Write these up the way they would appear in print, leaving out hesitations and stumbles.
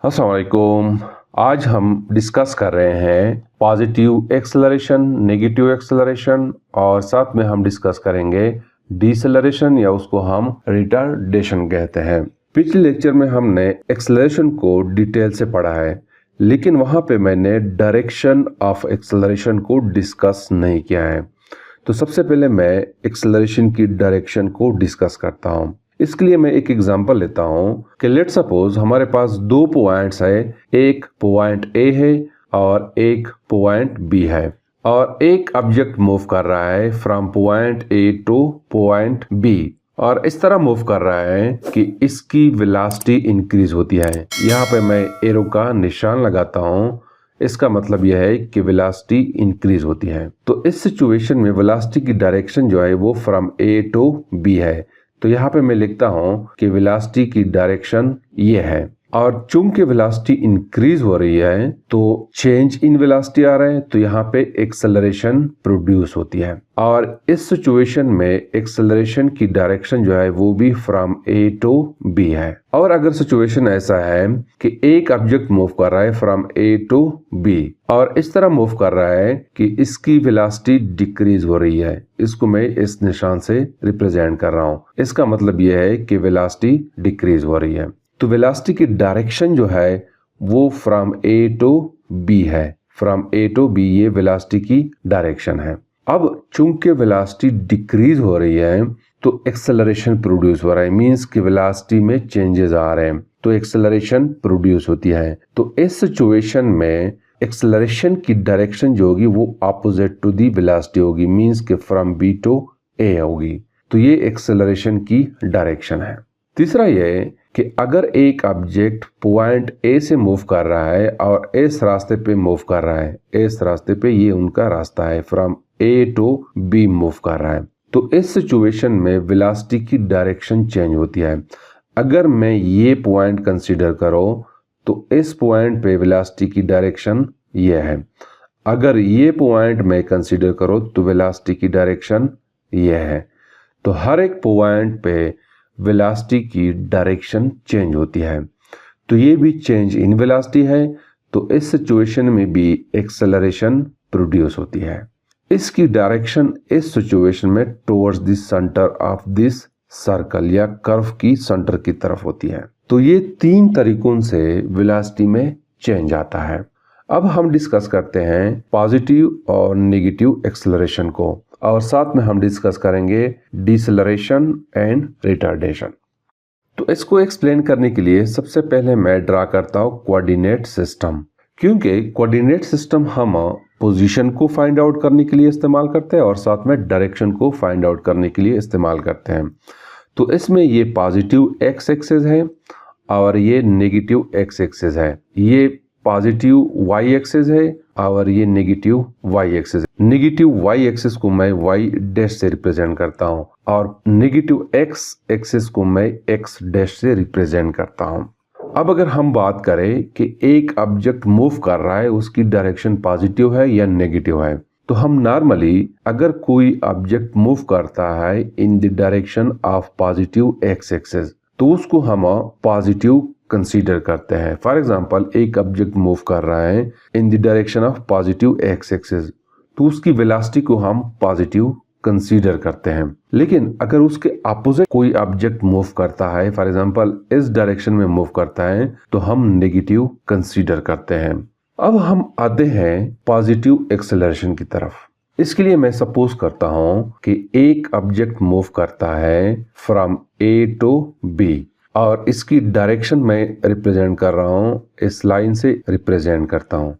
अस्सलाम वालेकुम। आज हम डिस्कस कर रहे हैं पॉजिटिव एक्सेलरेशन, नेगेटिव एक्सेलरेशन और साथ में हम डिस्कस करेंगे डिसेलरेशन या उसको हम रिटार्डेशन कहते हैं। पिछले लेक्चर में हमने एक्सेलरेशन को डिटेल से पढ़ा है, लेकिन वहां पे मैंने डायरेक्शन ऑफ एक्सेलरेशन को डिस्कस नहीं किया है। तो सबसे पहले मैं एक्सेलरेशन की डायरेक्शन को डिस्कस करता हूं। इसके लिए मैं एक एग्जांपल लेता हूं कि लेट सपोज हमारे पास दो पॉइंट्स है, एक पॉइंट ए है और एक पॉइंट बी है, और एक ऑब्जेक्ट मूव कर रहा है from point A to point B, और इस तरह मूव कर रहा है कि इसकी वेलोसिटी इंक्रीज होती है। यहाँ पे मैं एरो का निशान लगाता हूँ, इसका मतलब यह है कि वेलोसिटी इंक्रीज होती है। तो इस सिचुएशन में वेलोसिटी की डायरेक्शन जो है वो फ्रॉम ए टू बी है। तो यहाँ पे मैं लिखता हूं कि वेलोसिटी की डायरेक्शन ये है, और चूंकि वेलोसिटी इंक्रीज हो रही है तो चेंज इन वेलोसिटी आ रहा है, तो यहाँ पे एक्सेलरेशन प्रोड्यूस होती है। और इस सिचुएशन में एक्सेलरेशन की डायरेक्शन जो है वो भी फ्रॉम ए टू बी है। और अगर सिचुएशन ऐसा है कि एक ऑब्जेक्ट मूव कर रहा है फ्रॉम ए टू बी और इस तरह मूव कर रहा है कि इसकी वेलोसिटी डिक्रीज हो रही है, इसको मैं इस निशान से रिप्रेजेंट कर रहा हूँ। इसका मतलब यह है कि वेलोसिटी डिक्रीज हो रही है। तो वेलोसिटी की डायरेक्शन जो है वो फ्रॉम ए टू बी है। फ्रॉम ए टू बी ये वेलोसिटी की डायरेक्शन है। अब चूंकि वेलोसिटी डिक्रीज हो रही है तो एक्सेलरेशन प्रोड्यूस हो रहा है, मींस कि वेलोसिटी में चेंजेस आ रहे हैं, तो एक्सेलरेशन प्रोड्यूस होती है। तो इस सिचुएशन में एक्सेलरेशन की डायरेक्शन जो होगी वो ऑपोजिट टू दी वेलोसिटी होगी, मींस कि फ्रॉम बी टू ए होगी। तो ये एक्सेलरेशन की डायरेक्शन है। तीसरा ये कि अगर एक ऑब्जेक्ट पॉइंट ए से मूव कर रहा है और इस रास्ते पे मूव कर रहा है, इस रास्ते पे ये उनका रास्ता है, from A to B move कर रहा है, तो इस सिचुएशन में वेलोसिटी की डायरेक्शन चेंज होती है। अगर मैं ये पॉइंट कंसीडर करो तो इस पॉइंट पे वेलोसिटी की डायरेक्शन ये है। अगर ये पॉइंट मैं कंसीडर करो तो वेलोसिटी की डायरेक्शन ये है। तो हर एक पॉइंट पे वेलोसिटी की डायरेक्शन चेंज होती है। तो ये भी चेंज इन वेलोसिटी है, तो इस सिचुएशन में भी एक्सेलरेशन प्रोड्यूस होती है। इसकी डायरेक्शन इस सिचुएशन में towards the centre of this circle या कर्व की सेंटर की तरफ होती है। तो ये तीन तरीकों से वेलोसिटी में चेंज आता है। अब हम डिस्कस करते हैं पॉजिटिव और नेगेटिव एक्सेलरेशन को, और साथ में हम डिस्कस करेंगे डिसेलरेशन एंड रिटार्डेशन। तो इसको एक्सप्लेन करने के लिए सबसे पहले मैं ड्रा करता हूं कोऑर्डिनेट सिस्टम, क्योंकि कोऑर्डिनेट सिस्टम हम पोजीशन को फाइंड आउट करने के लिए इस्तेमाल करते हैं और साथ में डायरेक्शन को फाइंड आउट करने के लिए इस्तेमाल करते हैं। तो इसमें ये पॉजिटिव एक्स एक्सिस है और ये नेगेटिव एक्स एक्सिस है। ये पॉजिटिव वाई एक्सिस है और ये नेगेटिव वाई एक्सिस है। नेगेटिव वाई एक्सिस को मैं वाई डैश से रिप्रेजेंट करता हूं और नेगेटिव एक्स एक्सिस को मैं एक्स डैश से रिप्रेजेंट करता हूं। अब अगर हम बात करें कि एक ऑब्जेक्ट मूव कर रहा है, उसकी डायरेक्शन पॉजिटिव है या नेगेटिव है, तो हम नॉर्मली अगर कोई ऑब्जेक्ट मूव करता है in the direction of positive X axis तो उसको हम पॉजिटिव कंसीडर करते हैं। फॉर एग्जांपल एक ऑब्जेक्ट मूव कर रहा है in the direction of positive X axis, तो उसकी वेलोसिटी को हम पॉजिटिव कंसीडर करते हैं। लेकिन अगर उसके अपोजिट कोई ऑब्जेक्ट मूव करता है, फॉर एग्जांपल इस डायरेक्शन में मूव करता है, तो हम नेगेटिव कंसीडर करते हैं। अब हम आते हैं पॉजिटिव एक्सेलरेशन की तरफ। इसके लिए मैं सपोज करता हूं कि एक ऑब्जेक्ट मूव करता है फ्रॉम ए टू बी और इसकी डायरेक्शन मैं रिप्रेजेंट कर रहा हूं, इस लाइन से रिप्रेजेंट करता हूं।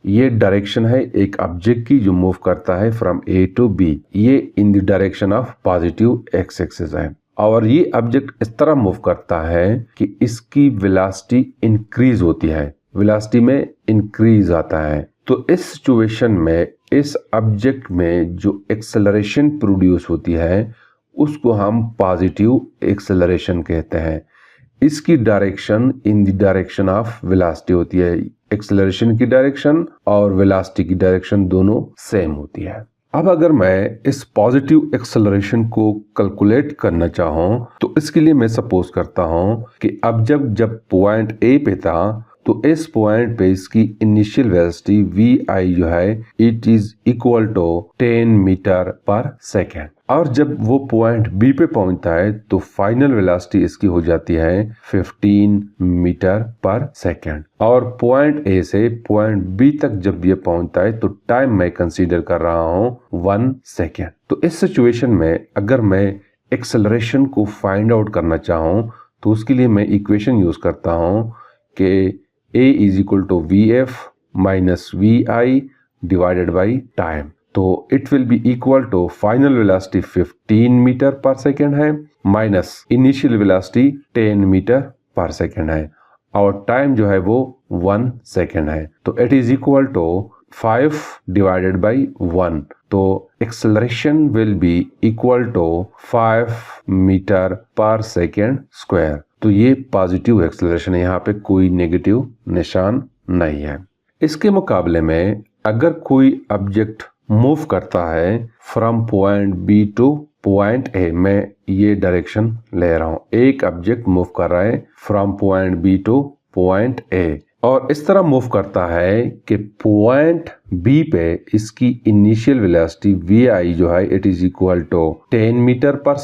ये डायरेक्शन है एक ऑब्जेक्ट की जो मूव करता है फ्रॉम ए टू बी, ये in the direction of positive X axis है। और ये ऑब्जेक्ट इस तरह मूव करता है कि इसकी वेलोसिटी इंक्रीज होती है, वेलोसिटी में इंक्रीज आता है। तो इस सिचुएशन में इस ऑब्जेक्ट में जो एक्सेलरेशन प्रोड्यूस होती है उसको हम पॉजिटिव एक्सेलरेशन कहते हैं। इसकी direction in the direction of velocity होती है। एक्सेलरेशन की डायरेक्शन और वेलोसिटी की डायरेक्शन दोनों सेम होती है। अब अगर मैं इस पॉजिटिव एक्सेलरेशन को कैलकुलेट करना चाहूँ तो इसके लिए मैं सपोज करता हूँ कि अब जब पॉइंट ए पे था तो इस पॉइंट पे इसकी इनिशियल वेलोसिटी vi जो है it is equal to 10 metre per second. और जब वो पॉइंट बी पे पहुंचता है तो फाइनल वेलोसिटी इसकी हो जाती है 15 मीटर पर सेकेंड। और पॉइंट ए से पॉइंट बी तक जब ये पहुंचता है तो टाइम मैं कंसीडर कर रहा हूं 1 सेकेंड। तो इस सिचुएशन में अगर मैं एक्सेलरेशन को फाइंड आउट करना चाहूं तो उसके लिए मैं इक्वेशन यूज करता हूं कि a is equal to v f minus v i divided by time. तो it will be equal to final velocity 15 metre per second है minus initial velocity 10 metre per second है और टाइम जो है वो 1 सेकेंड है। तो it is equal to 5 divided by 1। तो acceleration will be equal to 5 metre per second square. तो ये पॉजिटिव एक्सेलरेशन है, यहाँ पे कोई नेगेटिव निशान नहीं है। इसके मुकाबले में अगर कोई ऑब्जेक्ट मूव करता है from point B to point A, मैं ये डायरेक्शन ले रहा हूं, एक ऑब्जेक्ट मूव कर रहा है from point B to point A और इस तरह मूव करता है कि पॉइंट बी पे इसकी इनिशियल वेलोसिटी वी आई जो है it is equal to 10 metre per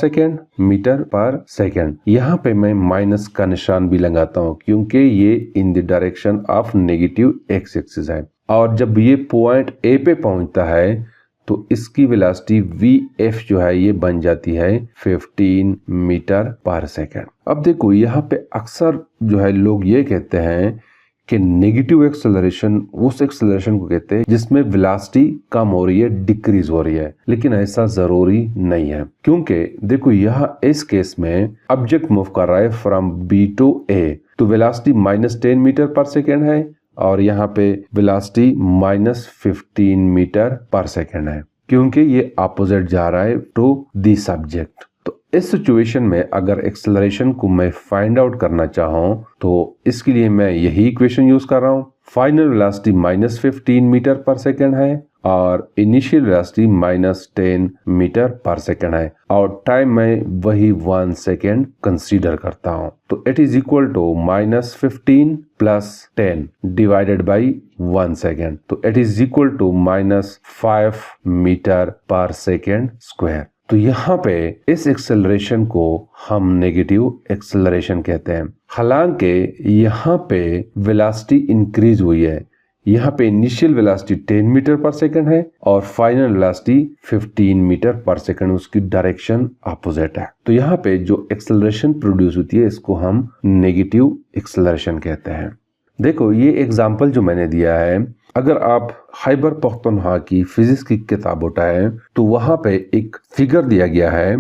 second. यहाँ पे मैं माइनस का निशान भी लगाता हूँ क्योंकि ये in the direction of negative x axis है। और जब ये पॉइंट ए पे पहुंचता है तो इसकी वेलोसिटी वी एफ जो है ये बन जाती है 15 मीटर पर सेकेंड। अब देखो यहाँ पे अक्सर जो है लोग ये कहते हैं कि नेगेटिव एक्सेलरेशन उस एक्सेलरेशन को कहते हैं जिसमें वेलोसिटी कम हो रही है, डिक्रीज हो रही है, लेकिन ऐसा जरूरी नहीं है क्योंकि देखो यहाँ इस केस में ऑब्जेक्ट मूव कर रहा है फ्रॉम बी टू ए तो वेलोसिटी -10 मीटर पर सेकेंड है और यहाँ पे वेलोसिटी -15 मीटर पर सेकेंड है क्योंकि ये ऑपोजिट जा रहा है टू दी सब्जेक्ट। तो इस सिचुएशन में अगर एक्सेलरेशन को मैं फाइंड आउट करना चाहूँ तो इसके लिए मैं यही इक्वेशन यूज कर रहा हूँ। Final velocity -15 metre per second है और initial velocity -10 metre per second है और टाइम मैं वही 1 सेकेंड कंसीडर करता हूँ। तो it is equal to -15 plus 10 divided by 1 second. तो it is equal to -5 metre per second square. तो यहाँ पे इस एक्सेलरेशन को हम नेगेटिव एक्सेलरेशन कहते हैं। हालांकि यहाँ पे वेलोसिटी इंक्रीज हुई है, यहाँ पे इनिशियल वेलोसिटी 10 मीटर पर सेकंड है और फाइनल वेलोसिटी 15 मीटर पर सेकंड, उसकी डायरेक्शन अपोजिट है। तो यहाँ पे जो एक्सेलरेशन प्रोड्यूस होती है इसको हम नेगेटिव एक्सेलरेशन कहते हैं। देखो ये एग्जाम्पल जो मैंने दिया है, अगर आप खैबर पख्तूनख्वा की फिजिक्स की किताब उठाएं तो वहां पे एक फिगर दिया गया है,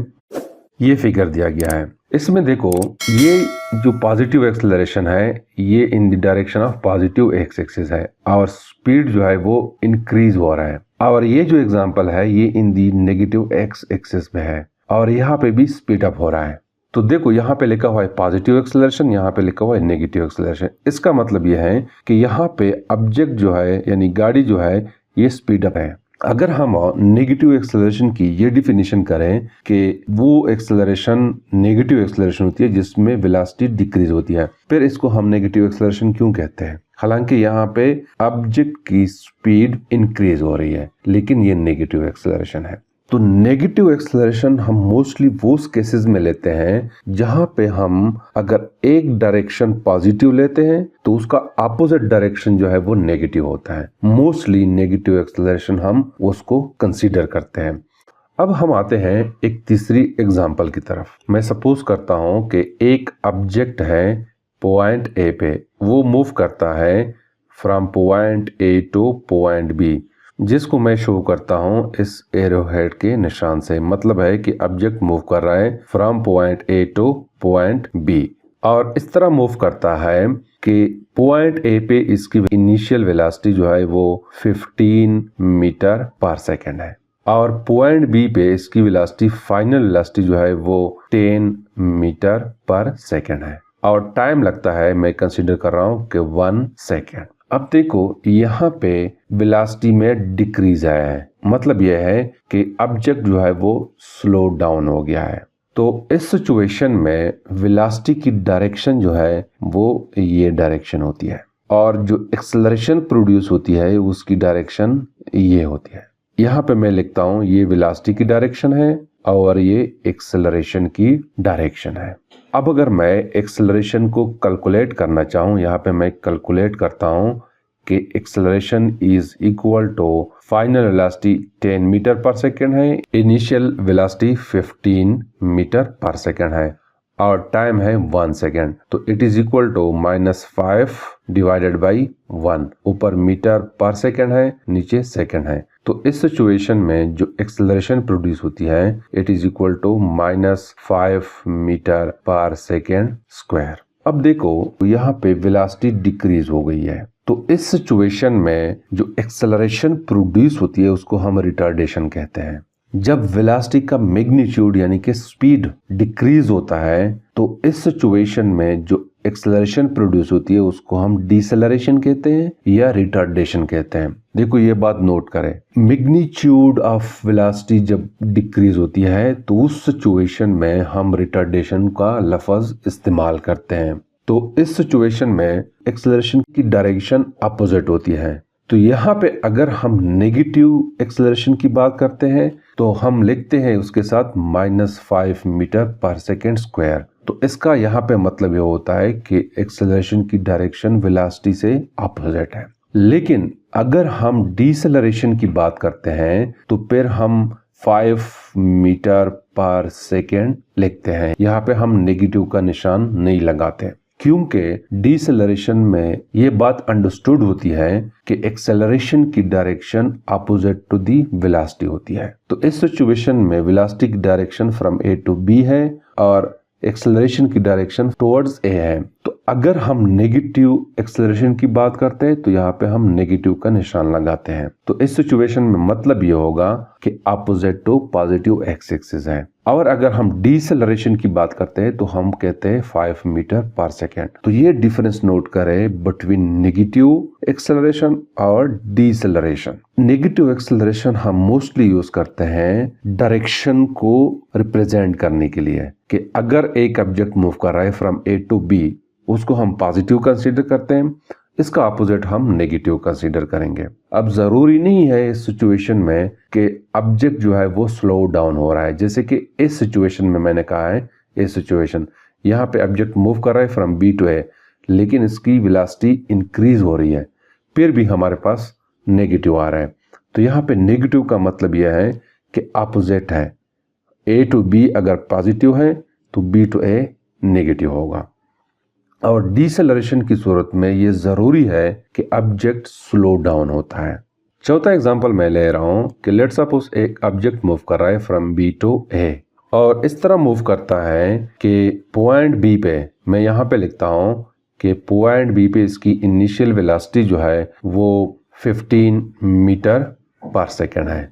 ये फिगर दिया गया है। इसमें देखो ये जो पॉजिटिव एक्सेलरेशन है ये in the direction of positive X axis है और स्पीड जो है वो इंक्रीज हो रहा है, और ये जो एग्जांपल है ये इन दी नेगेटिव एक्स एक्सिस में है और यहाँ पे भी स्पीड अप हो रहा है। तो देखो यहाँ पे लिखा हुआ है पॉजिटिव एक्सेलरेशन, यहाँ पे लिखा हुआ है नेगेटिव एक्सेलरेशन। इसका मतलब ये है कि यहाँ पे ऑब्जेक्ट जो है यानी गाड़ी जो है ये स्पीड अप है। अगर हम नेगेटिव एक्सेलरेशन की ये डिफिनीशन करें कि वो एक्सेलरेशन नेगेटिव एक्सेलरेशन होती है जिसमें वेलोसिटी डिक्रीज होती है, फिर इसको हम नेगेटिव एक्सेलरेशन क्यों कहते हैं? हालांकि यहाँ पे ऑब्जेक्ट की स्पीड इंक्रीज हो रही है लेकिन ये नेगेटिव एक्सेलरेशन है। तो नेगेटिव एक्सेलरेशन हम मोस्टली वो केसेस में लेते हैं जहां पे हम अगर एक डायरेक्शन पॉजिटिव लेते हैं तो उसका अपोजिट डायरेक्शन जो है वो नेगेटिव होता है। मोस्टली नेगेटिव एक्सेलरेशन हम उसको कंसीडर करते हैं। अब हम आते हैं एक तीसरी एग्जांपल की तरफ। मैं सपोज करता हूं कि एक ऑब्जेक्ट है पॉइंट ए पे, वो मूव करता है from point A to point B, जिसको मैं शो करता हूं इस एरो हेड के निशान से। मतलब है कि ऑब्जेक्ट मूव कर रहा है from point A to point B और इस तरह मूव करता है कि पॉइंट ए पे इसकी इनिशियल वेलोसिटी जो है वो 15 मीटर पर सेकेंड है और पॉइंट बी पे इसकी वेलोसिटी फाइनल वेलोसिटी जो है वो 10 मीटर पर सेकेंड है और टाइम लगता है, मैं कंसीडर कर रहा हूं कि 1 सेकेंड। अब देखो यहाँ पे वेलोसिटी में डिक्रीज आया है, मतलब यह है कि ऑब्जेक्ट जो है वो स्लो डाउन हो गया है। तो इस सिचुएशन में वेलोसिटी की डायरेक्शन जो है वो ये डायरेक्शन होती है। और जो एक्सेलरेशन प्रोड्यूस होती है उसकी डायरेक्शन ये होती है। यहाँ पे मैं लिखता हूँ ये वेलोसिटी की डायरेक्शन है और ये एक्सेलरेशन की डायरेक्शन है। अब अगर मैं एक्सेलरेशन को कैलकुलेट करना चाहूँ, यहाँ पे मैं कैलकुलेट करता हूँ कि acceleration is equal to final velocity 10 metre per second है, initial velocity 15 metre per second है और टाइम है 1 सेकेंड। तो it is equal to -5 divided by 1। ऊपर मीटर पर सेकेंड है, नीचे सेकेंड है। तो इस सिचुएशन में जो एक्सेलरेशन प्रोड्यूस होती है it is equal to -5 metre per second square. अब देखो यहाँ पे वेलोसिटी डिक्रीज हो गई है, तो इस सिचुएशन में जो एक्सेलरेशन प्रोड्यूस होती है उसको हम रिटार्डेशन कहते हैं। जब वेलोसिटी का मैग्नीट्यूड यानी कि स्पीड डिक्रीज होता है तो इस सिचुएशन में जो एक्सेलरेशन प्रोड्यूस होती है उसको हम डिसेलरेशन कहते हैं या रिटार्डेशन कहते हैं। देखो ये बात नोट करें, मैग्नीट्यूड ऑफ वेलोसिटी जब डिक्रीज होती है तो उस सिचुएशन में हम रिटार्डेशन का लफ्ज इस्तेमाल करते हैं। तो इस सिचुएशन में एक्सेलरेशन की डायरेक्शन अपोजिट होती है। तो यहाँ पे अगर हम नेगेटिव एक्सेलरेशन की बात करते हैं तो हम लिखते हैं उसके साथ -5 मीटर पर सेकेंड स्क्वायर। तो इसका यहाँ पे मतलब ये होता है कि एक्सेलरेशन की डायरेक्शन वेलोसिटी से अपोजिट है। लेकिन अगर हम डिसेलरेशन की बात करते हैं तो फिर हम 5 मीटर पर सेकेंड लिखते हैं। यहाँ पे हम नेगेटिव का निशान नहीं लगाते क्योंकि डिसेलरेशन में ये बात अंडरस्टूड होती है कि एक्सेलरेशन की direction opposite to the velocity होती है। तो इस सिचुएशन में वेलोसिटी की direction from A to B है और एक्सेलरेशन की डायरेक्शन टुवर्ड्स ए है। तो अगर हम नेगेटिव एक्सेलरेशन की बात करते हैं तो यहाँ पे हम नेगेटिव का निशान लगाते हैं। तो इस सिचुएशन में मतलब ये होगा कि opposite to positive X axis है। और अगर हम डिसेलरेशन की बात करते हैं तो हम कहते हैं 5 मीटर पर सेकेंड। तो ये डिफरेंस नोट करें बिटवीन नेगेटिव एक्सेलरेशन और डिसेलरेशन। नेगेटिव एक्सेलरेशन हम मोस्टली यूज करते हैं डायरेक्शन को रिप्रेजेंट करने के लिए कि अगर एक ऑब्जेक्ट मूव कर रहा है फ्रॉम ए टू बी उसको हम पॉजिटिव कंसीडर करते हैं, इसका अपोजिट हम नेगेटिव कंसीडर करेंगे। अब जरूरी नहीं है इस सिचुएशन में कि ऑब्जेक्ट जो है वो स्लो डाउन हो रहा है, जैसे कि इस सिचुएशन में मैंने कहा है इस सिचुएशन यहाँ पे ऑब्जेक्ट मूव कर रहा है फ्रॉम बी टू ए लेकिन इसकी वेलोसिटी इंक्रीज हो रही है, फिर भी हमारे पास नेगेटिव आ रहा है। तो यहाँ पे नेगेटिव का मतलब यह है कि अपोजिट है। ए टू बी अगर पॉजिटिव है तो बी टू ए नेगेटिव होगा। और डिसेलरेशन की सूरत में ये जरूरी है कि ऑब्जेक्ट स्लो डाउन होता है। चौथा एग्जांपल मैं ले रहा हूं कि लेट्स सपोज एक ऑब्जेक्ट मूव कर रहा है फ्रॉम बी टू ए और इस तरह मूव करता है कि पॉइंट बी पे, मैं यहाँ पे लिखता हूं कि पॉइंट बी पे इसकी इनिशियल वेलोसिटी जो है वो 15 मीटर पर सेकेंड है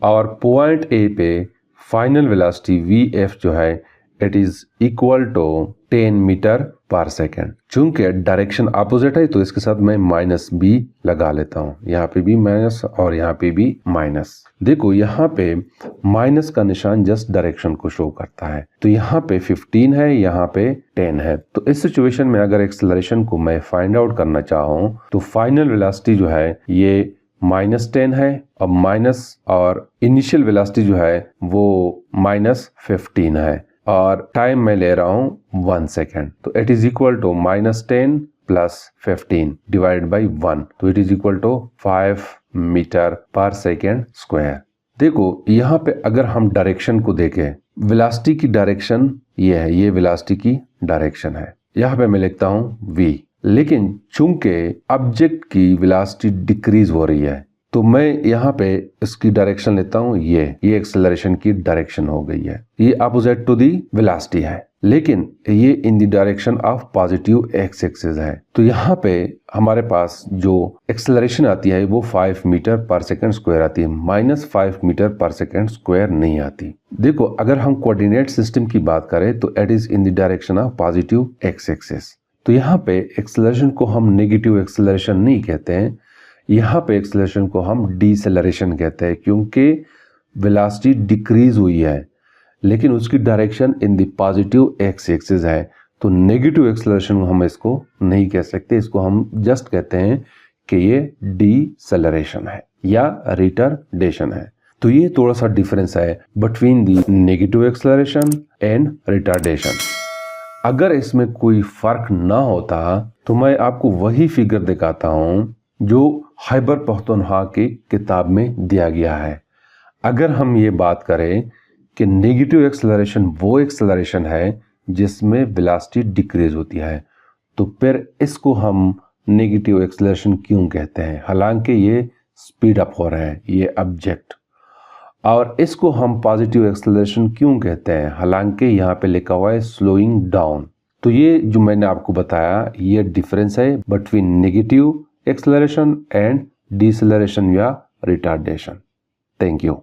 और पॉइंट ए पे फाइनल वेलोसिटी वी जो है it is equal to 10 metre per second. चूंकि डायरेक्शन अपोजिट है तो इसके साथ मैं -b लगा लेता हूँ, यहाँ पे भी माइनस और यहाँ पे भी माइनस। देखो यहाँ पे माइनस का निशान जस्ट डायरेक्शन को शो करता है। तो यहाँ पे 15 है, यहाँ पे 10 है। तो इस सिचुएशन में अगर एक्सेलरेशन को मैं फाइंड आउट करना चाहूँ तो फाइनल वेलोसिटी जो है ये -10 है और इनिशियल वेलोसिटी जो है वो -15 है और टाइम मैं ले रहा हूं 1 सेकेंड। तो it is equal to -10 + 15 divide by 1। तो it is equal to 5 metre per second square. देखो यहाँ पे अगर हम डायरेक्शन को देखें, वेलोसिटी की डायरेक्शन ये है, ये वेलोसिटी की डायरेक्शन है। यहाँ पे मैं लिखता हूँ v, लेकिन चूंकि ऑब्जेक्ट की वेलोसिटी डिक्रीज हो रही है तो मैं यहाँ पे इसकी डायरेक्शन लेता हूँ ये एक्सेलरेशन की डायरेक्शन हो गई है। ये अपोजिट टू दी वेलोसिटी है लेकिन ये in the direction of positive X axis है। तो यहाँ पे हमारे पास जो एक्सेलरेशन आती है वो 5 मीटर पर सेकेंड स्क्वायर आती है, -5 मीटर पर सेकेंड स्क्वायर नहीं आती। देखो अगर हम कोऑर्डिनेट सिस्टम की बात करें तो it is in the direction of positive X axis. तो यहाँ पे एक्सेलरेशन को हम नेगेटिव एक्सेलरेशन नहीं कहते हैं, यहाँ पे एक्सेलरेशन को हम डिसेलरेशन कहते हैं क्योंकि वेलोसिटी डिक्रीज हुई है लेकिन उसकी direction in the positive X axis है। तो नेगेटिव एक्सेलरेशन हम इसको नहीं कह सकते, इसको हम जस्ट कहते हैं कि ये डीसेलरेशन है या रिटार्डेशन है। तो ये थोड़ा सा डिफरेंस है between the negative acceleration and retardation. अगर इसमें कोई फर्क ना होता तो मैं आपको वही फिगर दिखाता हूँ जो खैबर पख्तूनख्वा की किताब में दिया गया है। अगर हम ये बात करें कि नेगेटिव एक्सेलरेशन वो एक्सेलरेशन है जिसमें वेलोसिटी डिक्रीज होती है, तो फिर इसको हम नेगेटिव एक्सेलरेशन क्यों कहते हैं, हालांकि ये स्पीड अप हो रहा है ये ऑब्जेक्ट। और इसको हम पॉजिटिव एक्सेलरेशन क्यों कहते हैं, हालांकि यहाँ पे लिखा हुआ है स्लोइंग डाउन। तो ये जो मैंने आपको बताया ये डिफरेंस है between negative acceleration and deceleration या रिटार्डेशन। Thank you.